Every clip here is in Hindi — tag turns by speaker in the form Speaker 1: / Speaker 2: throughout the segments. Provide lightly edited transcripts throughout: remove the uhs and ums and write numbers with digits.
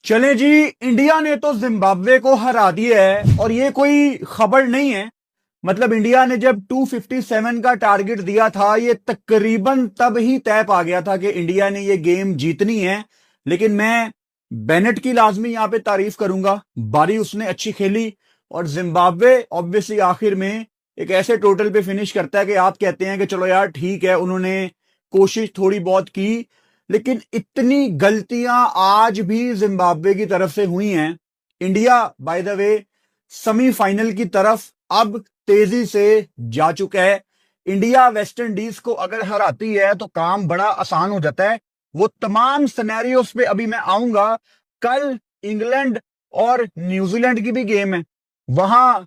Speaker 1: चले जी। इंडिया ने तो जिम्बाब्वे को हरा दिया है और ये कोई खबर नहीं है। मतलब इंडिया ने जब 257 का टारगेट दिया था, ये तकरीबन तब ही तय पा गया था कि इंडिया ने ये गेम जीतनी है। लेकिन मैं बेनेट की लाजमी यहां पे तारीफ करूंगा, बारी उसने अच्छी खेली। और जिम्बाब्वे ऑब्वियसली आखिर में एक ऐसे टोटल पे फिनिश करता है कि आप कहते हैं कि चलो यार ठीक है, उन्होंने कोशिश थोड़ी बहुत की। लेकिन इतनी गलतियां आज भी जिम्बाब्वे की तरफ से हुई हैं। India by the way semifinal की तरफ अब तेजी से जा चुका है। इंडिया वेस्ट इंडीज को अगर हराती है तो काम बड़ा आसान हो जाता है। वो तमाम सिनेरियोस पे अभी मैं आऊंगा। कल इंग्लैंड और न्यूजीलैंड की भी गेम है। वहां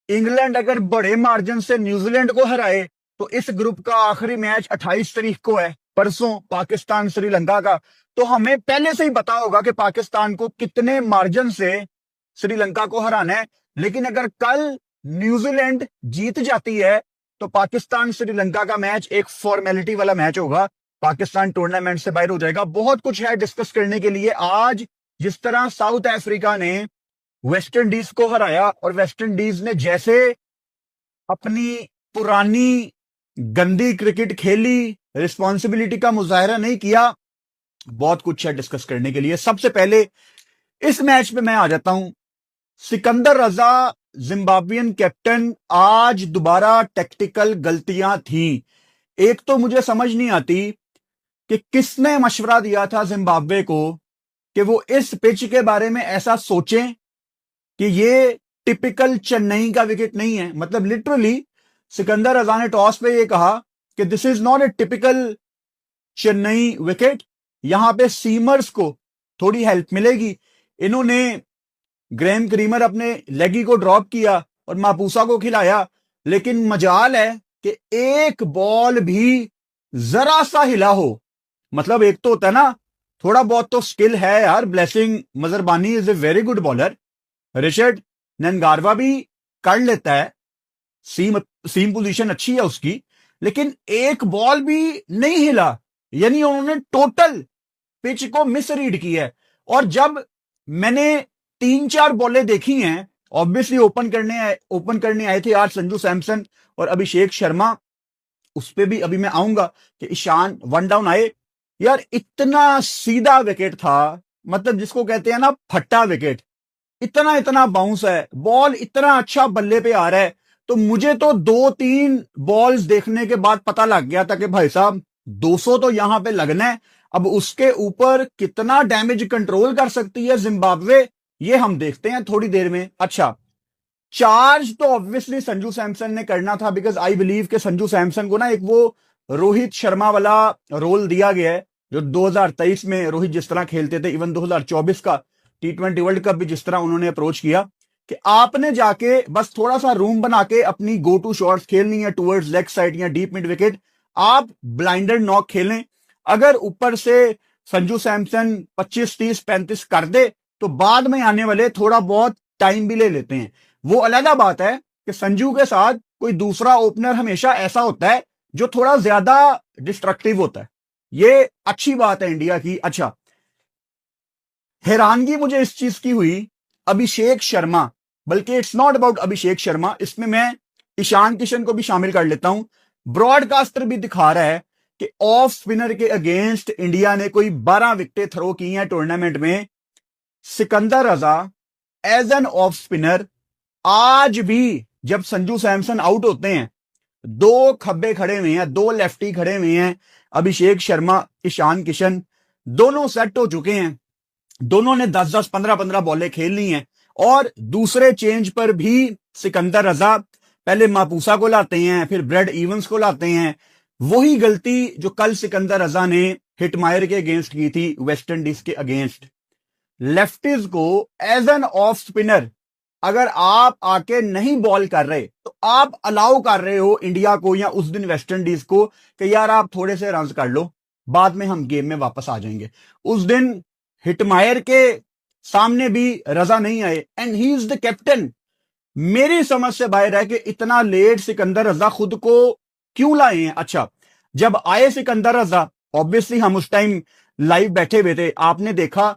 Speaker 1: इंग्लैंड अगर बड़े मार्जिन से न्यूजीलैंड को हराए तो इस ग्रुप का आखिरी मैच 28 तारीख को है, परसों, पाकिस्तान श्रीलंका का। तो हमें पहले से ही पता होगा कि पाकिस्तान को कितने मार्जिन से श्रीलंका को हराना है। लेकिन अगर कल न्यूजीलैंड जीत जाती है तो पाकिस्तान श्रीलंका का मैच एक फॉर्मेलिटी वाला मैच होगा। पाकिस्तान टूर्नामेंट से बाहर हो जाएगा। बहुत कुछ है डिस्कस करने के लिए आज। जिस तरह साउथ अफ्रीका ने वेस्ट इंडीज को हराया और वेस्ट इंडीज ने जैसे अपनी पुरानी गंदी क्रिकेट खेली, रिस्पॉन्सिबिलिटी का मुजाहरा नहीं किया। बहुत कुछ है डिस्कस करने के लिए। सबसे पहले इस मैच पे मैं आ जाता हूं। सिकंदर रजा जिम्बाब्वियन कैप्टन, आज दोबारा टेक्टिकल गलतियां थी। एक तो मुझे समझ नहीं आती कि किसने मशवरा दिया था जिम्बाब्वे को कि वो इस पिच के बारे में ऐसा सोचें कि ये टिपिकल चेन्नई का विकेट नहीं है। मतलब लिटरली सिकंदर रजा ने टॉस पे ये कहा कि this is not a typical Chennai wicket, यहां पे सीमर्स को थोड़ी हेल्प मिलेगी। इन्होंने ग्रेम क्रीमर अपने लेगी को ड्रॉप किया और मापूसा को खिलाया। लेकिन मजाल है कि एक बॉल भी जरा सा हिला हो। मतलब एक तो होता है ना, थोड़ा बहुत तो स्किल है यार। Blessing Muzarabani is a very good bowler. Richard Ngarava भी कर लेता है, सीम पोजीशन अच्छी है उसकी। लेकिन एक बॉल भी नहीं हिला, यानी उन्होंने टोटल पिच को मिसरीड किया है। और जब मैंने 3-4 बॉलें देखी हैं, ऑब्वियसली ओपन करने आए थे आज संजू सैमसन और अभिषेक शर्मा। उस पर भी अभी मैं आऊंगा कि ईशान वन डाउन आए। यार इतना सीधा विकेट था, मतलब जिसको कहते हैं ना फट्टा विकेट। इतना इतना बाउंस है, बॉल इतना अच्छा बल्ले पे आ रहा है। तो मुझे तो 2-3 बॉल्स देखने के बाद पता लग गया था कि भाई साहब 200 तो यहां पे लगना है। अब उसके ऊपर कितना डैमेज कंट्रोल कर सकती है जिम्बाब्वे, ये हम देखते हैं थोड़ी देर में। अच्छा, चार्ज तो ऑब्वियसली संजू सैमसन ने करना था, बिकॉज आई बिलीव कि संजू सैमसन को ना एक वो रोहित शर्मा वाला रोल दिया गया है, जो 2023 में रोहित जिस तरह खेलते थे, इवन 2024 का T20 वर्ल्ड कप भी जिस तरह उन्होंने अप्रोच किया कि आपने जाके बस थोड़ा सा रूम बना के अपनी गो टू शॉट्स खेलनी है टूवर्ड्स लेग साइड या डीप मिड विकेट। आप ब्लाइंडर नॉक खेलें। अगर ऊपर से संजू सैमसन 25, 30, 35 कर दे तो बाद में आने वाले थोड़ा बहुत टाइम भी ले लेते हैं। वो अलग बात है कि संजू के साथ कोई दूसरा ओपनर हमेशा ऐसा होता है जो थोड़ा ज्यादा डिस्ट्रक्टिव होता है। ये अच्छी बात है इंडिया की। अच्छा, हैरानगी मुझे इस चीज की हुई, अभिषेक शर्मा, बल्कि it's not about Abhishek Sharma, इसमें मैं ईशान किशन को भी शामिल कर लेता हूं। ब्रॉडकास्टर भी दिखा रहा है कि ऑफ स्पिनर के अगेंस्ट इंडिया ने कोई 12 विकेटें थ्रो की हैं टूर्नामेंट में। सिकंदर रजा एज एन ऑफ स्पिनर, आज भी जब संजू सैमसन आउट होते हैं, 2 खब्बे खड़े हुए हैं, 2 लेफ्टी खड़े हुए हैं, अभिषेक शर्मा, ईशान किशन, दोनों सेट हो चुके हैं। दोनों ने 10-10, 15-15 बॉलें खेल ली हैं। और दूसरे चेंज पर भी सिकंदर रजा पहले मापूसा को लाते हैं, फिर ब्रेड इवंस को लाते हैं। वही गलती जो कल सिकंदर रजा ने हिटमायर के अगेंस्ट की थी वेस्ट इंडीज के अगेंस्ट। लेफ्टीज को एज एन ऑफ स्पिनर अगर आप आके नहीं बॉल कर रहे तो आप अलाउ कर रहे हो इंडिया को या उस दिन वेस्ट इंडीज को कि यार आप थोड़े से रन कर लो, बाद में हम गेम में वापस आ जाएंगे। उस दिन हिटमायर के सामने भी रजा नहीं आए and he is the captain. मेरी समझ से बाहर है कि इतना लेट सिकंदर रजा खुद को क्यों लाए हैं। अच्छा, जब आए सिकंदर रजा, ऑब्वियसली हम उस टाइम लाइव बैठे हुए थे, आपने देखा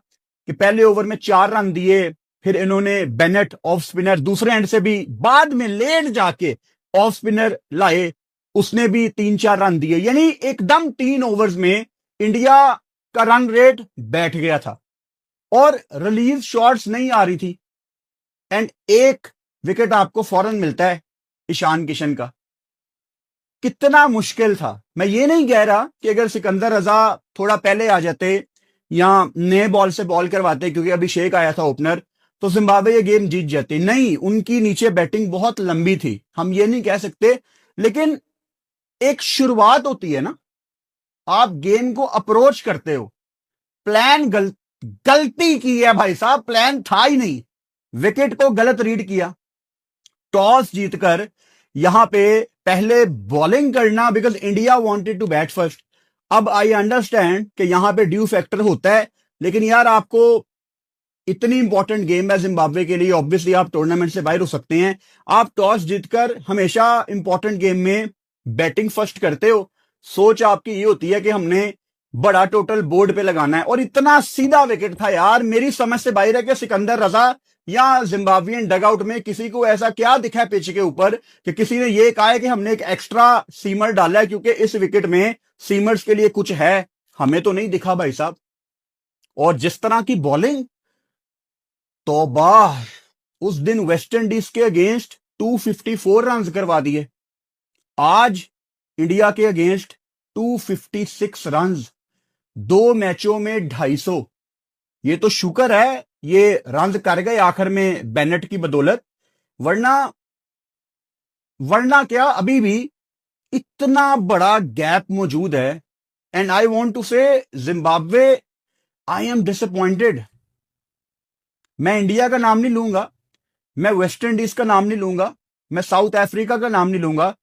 Speaker 1: कि पहले ओवर में 4 रन दिए, फिर इन्होंने बेनेट ऑफ स्पिनर दूसरे एंड से भी बाद में लेट जाके ऑफ स्पिनर लाए, उसने भी 3-4 रन दिए। यानी एकदम 3 ओवर्स में इंडिया का रन रेट बैठ गया था और रिलीज शॉट्स नहीं आ रही थी, एंड एक विकेट आपको फौरन मिलता है ईशान किशन का। कितना मुश्किल था। मैं ये नहीं कह रहा कि अगर सिकंदर रजा थोड़ा पहले आ जाते या नए बॉल से बॉल करवाते, क्योंकि अभिषेक आया था ओपनर, तो जिम्बाब्वे ये गेम जीत जाती। नहीं, उनकी नीचे बैटिंग बहुत लंबी थी, हम ये नहीं कह सकते, लेकिन एक शुरुआत होती है ना, आप गेम को अप्रोच करते हो। प्लान गलती की है भाई साहब, प्लान था ही नहीं, विकेट को गलत रीड किया। टॉस जीतकर यहां पे पहले बॉलिंग करना, because India wanted to bat first. अब आई अंडरस्टैंड कि यहां पे ड्यू फैक्टर होता है, लेकिन यार आपको इतनी इंपॉर्टेंट गेम है जिम्बाब्वे के लिए, ऑब्वियसली आप टूर्नामेंट से बाहर हो सकते हैं, आप टॉस जीतकर हमेशा इंपॉर्टेंट गेम में बैटिंग फर्स्ट करते हो। सोच आपकी ये होती है कि हमने बड़ा टोटल बोर्ड पे लगाना है, और इतना सीधा विकेट था यार, मेरी समझ से बाहर है कि सिकंदर रजा या जिम्बाब्वियन डगआउट में किसी को ऐसा क्या दिखा है पिच के ऊपर कि किसी ने ये कहा है कि हमने एक एक्स्ट्रा सीमर डाला है क्योंकि इस विकेट में सीमर्स के लिए कुछ है। हमें तो नहीं दिखा भाई साहब। और जिस तरह की बॉलिंग, तौबा, उस दिन वेस्ट इंडीज के अगेंस्ट 254 रन करवा दिए, आज इंडिया के अगेंस्ट 256 रन, 2 मैचों में 250। ये तो शुक्र है ये रन कर गए आखिर में बेनेट की बदौलत, वरना क्या अभी भी इतना बड़ा गैप मौजूद है। एंड आई वांट टू से जिम्बाब्वे, आई एम डिसअपॉइंटेड। मैं इंडिया का नाम नहीं लूंगा, मैं वेस्ट इंडीज का नाम नहीं लूंगा, मैं साउथ अफ्रीका का नाम नहीं लूंगा।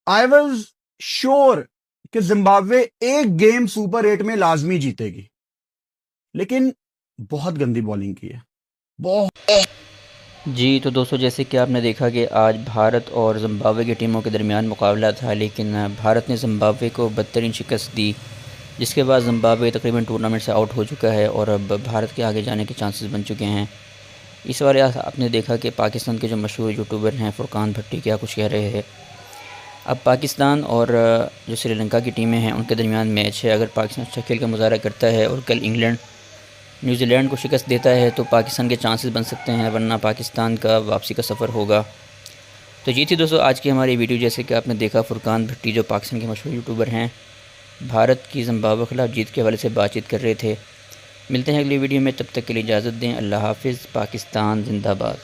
Speaker 1: आई वॉज श्योर कि जिम्बाब्वे एक गेम सुपर 8 में लाजमी जीतेगी, लेकिन बहुत गंदी बॉलिंग की है, बहुत।
Speaker 2: जी तो दोस्तों, जैसे कि आपने देखा कि आज भारत और जिम्बाब्वे की टीमों के दरमियान मुकाबला था, लेकिन भारत ने जिम्बाब्वे को बदतरीन शिकस्त दी, जिसके बाद जिम्बाब्वे तकरीबन टूर्नामेंट से आउट हो चुका है और अब भारत के आगे जाने के चांसेस बन चुके हैं। इस बार आपने देखा कि पाकिस्तान के जो मशहूर यूट्यूबर हैं फुरकान भट्टी क्या कुछ कह रहे हैं। अब पाकिस्तान और जो श्रीलंका की टीमें हैं उनके दरमियान मैच है। अगर पाकिस्तान अच्छा खेल का मुजाहरा करता है और कल इंग्लैंड न्यूजीलैंड को शिकस्त देता है तो पाकिस्तान के चांसेस बन सकते हैं, वरना पाकिस्तान का वापसी का सफ़र होगा। तो ये थी दोस्तों आज की हमारी वीडियो। जैसे कि आपने देखा, फुरकान भट्टी जो पाकिस्तान के मशहूर यूट्यूबर हैं, भारत की जिम्बाब्वे के खिलाफ जीत के हवाले से बातचीत कर रहे थे। मिलते हैं अगली वीडियो में, तब तक के लिए इजाज़त दें। अल्लाह हाफिज़। पाकिस्तान जिंदाबाद।